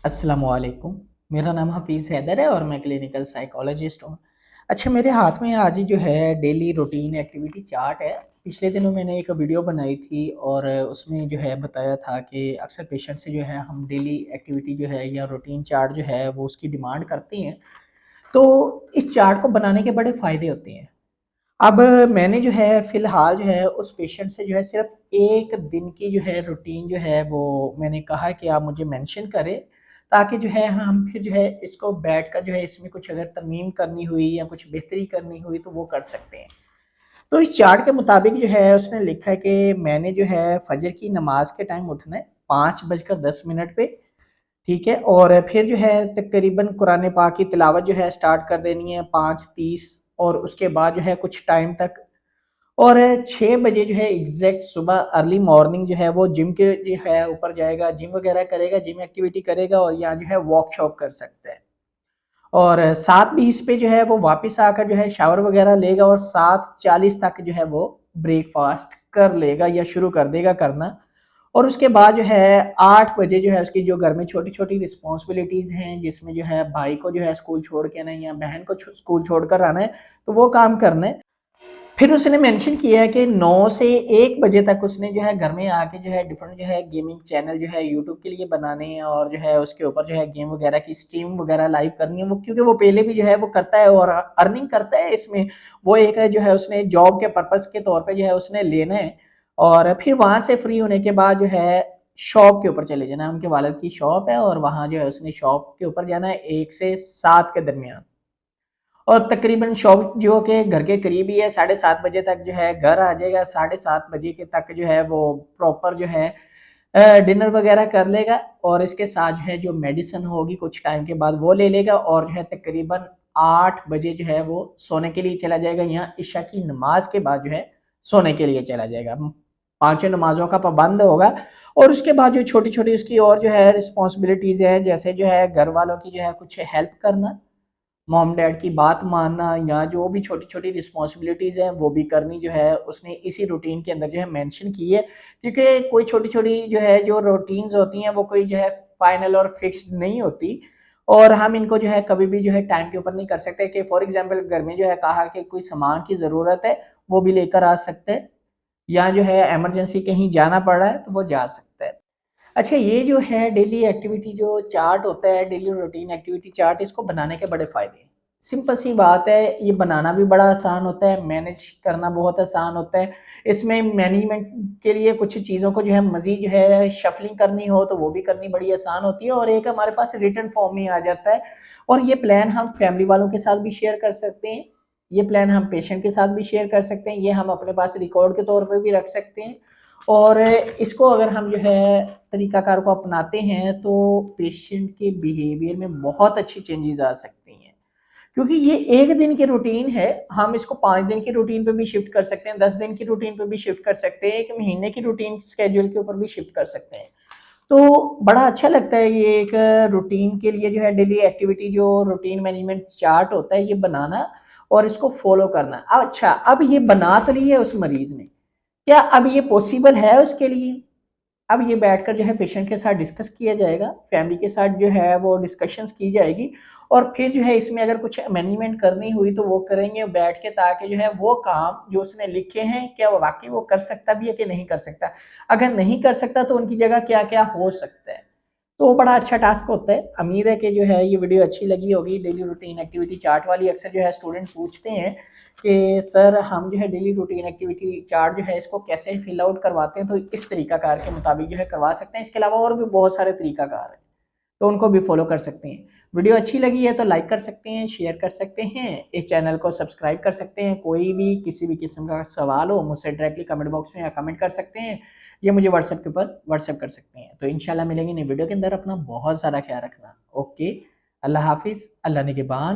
अस्सलामुअलैकुम। मेरा नाम हफ़ीज़ हैदर है और मैं क्लिनिकल साइकोलॉजिस्ट हूँ। अच्छा, मेरे हाथ में आज जो है डेली रूटीन एक्टिविटी चार्ट है। पिछले दिनों मैंने एक वीडियो बनाई थी और उसमें जो है बताया था कि अक्सर पेशेंट से जो है हम डेली एक्टिविटी जो है या रूटीन चार्ट जो है वो उसकी डिमांड करते हैं। तो इस चार्ट को बनाने के बड़े फ़ायदे होते हैं। अब मैंने जो है फ़िलहाल जो है उस पेशेंट से जो है सिर्फ़ 1 दिन की जो है रूटीन जो है वो मैंने कहा कि आप मुझे मेंशन करें, ताकि जो है हम फिर जो है इसको बैठकर जो है इसमें कुछ अगर तरमीम करनी हुई या कुछ बेहतरी करनी हुई तो वो कर सकते हैं। तो इस चार्ट के मुताबिक जो है उसने लिखा है कि मैंने जो है फ़जर की नमाज़ के टाइम उठना है 5 बजकर 10 मिनट पे, ठीक है? और फिर जो है तकरीबन कुरान पाक की तिलावत जो है स्टार्ट कर देनी है 5:30 और उसके बाद जो है कुछ टाइम तक और 6 बजे जो है एग्ज़ैक्ट सुबह अर्ली मॉर्निंग जो है वो जिम के जो है ऊपर जाएगा, जिम वगैरह करेगा, जिम एक्टिविटी करेगा और यहाँ जो है वॉक शॉप कर सकता है। और 7:20 पे जो है वो वापस आकर जो है शावर वगैरह लेगा और 7:40 तक जो है वो ब्रेकफ़ास्ट कर लेगा या शुरू कर देगा करना। और उसके बाद जो है 8 बजे जो है उसकी जो घर में छोटी-छोटी रिस्पॉन्सिबिलिटीज़ हैं, जिसमें जो है भाई को जो है स्कूल छोड़ के आना है या बहन को स्कूल छोड़कर आना है, तो वो काम करना है। फिर उसने मेंशन किया है कि 9 से 1 बजे तक उसने जो है घर में आके जो है डिफरेंट जो है गेमिंग चैनल जो है यूट्यूब के लिए बनाने हैं और जो है उसके ऊपर जो है गेम वगैरह की स्ट्रीम वगैरह लाइव करनी है वो, क्योंकि वो पहले भी जो है वो करता है और अर्निंग करता है इसमें। वो एक है जो है उसने जॉब के पर्पस के तौर पे जो है उसने लेना है और फिर वहाँ से फ्री होने के बाद जो है शॉप के ऊपर चले जाना है। उनके वालिद की शॉप है और वहाँ जो है उसने शॉप के ऊपर जाना है 1 से 7 के दरमियान। और तकरीबन शॉप जो के घर के करीब ही है, 7:30 बजे तक जो है घर आ जाएगा, 7:30 बजे के तक जो है वो प्रॉपर जो है डिनर वगैरह कर लेगा और इसके साथ जो है जो मेडिसिन होगी कुछ टाइम के बाद वो ले लेगा और जो है तकरीबन 8 बजे जो है वो सोने के लिए चला जाएगा या इशा की नमाज के बाद जो है सोने के लिए चला जाएगा। पाँचों नमाज़ों का पाबंद होगा और उसके बाद जो छोटी-छोटी उसकी और जो है रिस्पॉन्सिबिलिटीज़ हैं, जैसे जो है घर वालों की जो है कुछ हेल्प करना, मॉम डैड की बात मानना या जो भी छोटी-छोटी रिस्पॉन्सिबिलिटीज़ हैं वो भी करनी जो है उसने इसी रूटीन के अंदर जो है मेंशन की है। क्योंकि कोई छोटी-छोटी जो है जो रूटीन्स होती हैं वो कोई जो है फाइनल और फिक्स्ड नहीं होती और हम इनको जो है कभी भी जो है टाइम के ऊपर नहीं कर सकते कि फॉर एग्ज़ाम्पल घर में जो है कहा कि कोई सामान की ज़रूरत है, वो भी लेकर आ सकते हैं या जो है इमरजेंसी कहीं जाना पड़ रहा है तो वो जा सकता है। अच्छा, ये जो है डेली एक्टिविटी जो चार्ट होता है, डेली रूटीन एक्टिविटी चार्ट, इसको बनाने के बड़े फ़ायदे हैं। सिंपल सी बात है, ये बनाना भी बड़ा आसान होता है, मैनेज करना बहुत आसान होता है। इसमें मैनेजमेंट के लिए कुछ चीज़ों को जो है मज़ीद जो है शफलिंग करनी हो तो वो भी करनी बड़ी आसान होती है और एक हमारे पास रिटन फॉर्म में आ जाता है और ये प्लान हम फैमिली वालों के साथ भी शेयर कर सकते हैं। ये प्लान हम पेशेंट के साथ भी शेयर कर सकते हैं, ये हम अपने पास रिकॉर्ड के तौर पे भी रख सकते हैं और इसको अगर हम जो है तरीकाकार को अपनाते हैं तो पेशेंट के बिहेवियर में बहुत अच्छी चेंजेस आ सकती हैं। क्योंकि ये 1 दिन की रूटीन है, हम इसको 5 दिन की रूटीन पे भी शिफ्ट कर सकते हैं, 10 दिन की रूटीन पे भी शिफ्ट कर सकते हैं, 1 महीने की रूटीन शेड्यूल के ऊपर भी शिफ्ट कर सकते हैं। तो बड़ा अच्छा लगता है ये एक रूटीन के लिए जो है डेली एक्टिविटी जो रूटीन मैनेजमेंट चार्ट होता है ये बनाना और इसको फॉलो करना। अच्छा, अब ये बना तो ली है उस मरीज़ ने, क्या अब ये पॉसिबल है उसके लिए? अब ये बैठकर जो है पेशेंट के साथ डिस्कस किया जाएगा, फैमिली के साथ जो है वो डिस्कशंस की जाएगी और फिर जो है इसमें अगर कुछ अमेंडमेंट करनी हुई तो वो करेंगे बैठ के, ताकि जो है वो काम जो उसने लिखे हैं क्या वो वाक़ई वो कर सकता भी है कि नहीं कर सकता? अगर नहीं कर सकता तो उनकी जगह क्या-क्या हो सकता है? तो बड़ा अच्छा टास्क होता है। उम्मीद है कि जो है ये वीडियो अच्छी लगी होगी। डेली रूटीन एक्टिविटी चार्ट वाली अक्सर जो है स्टूडेंट पूछते हैं कि सर हम जो है डेली रूटीन एक्टिविटी चार्ट जो है इसको कैसे फिल आउट करवाते हैं, तो इस तरीकाकार के मुताबिक जो है करवा सकते हैं। इसके अलावा और भी बहुत सारे तरीकाकार हैं, तो उनको भी फॉलो कर सकते हैं। वीडियो अच्छी लगी है तो लाइक कर सकते हैं, शेयर कर सकते हैं, इस चैनल को सब्सक्राइब कर सकते हैं। कोई भी किसी भी किस्म का सवाल हो मुझसे डायरेक्टली कमेंट बॉक्स में या कमेंट कर सकते हैं, या मुझे व्हाट्सएप के ऊपर व्हाट्सएप कर सकते हैं। तो इंशाल्लाह मिलेंगे नई वीडियो के अंदर। अपना बहुत सारा ख्याल रखना। ओके, अल्लाह हाफ़िज़, अल्लाह निगहबान।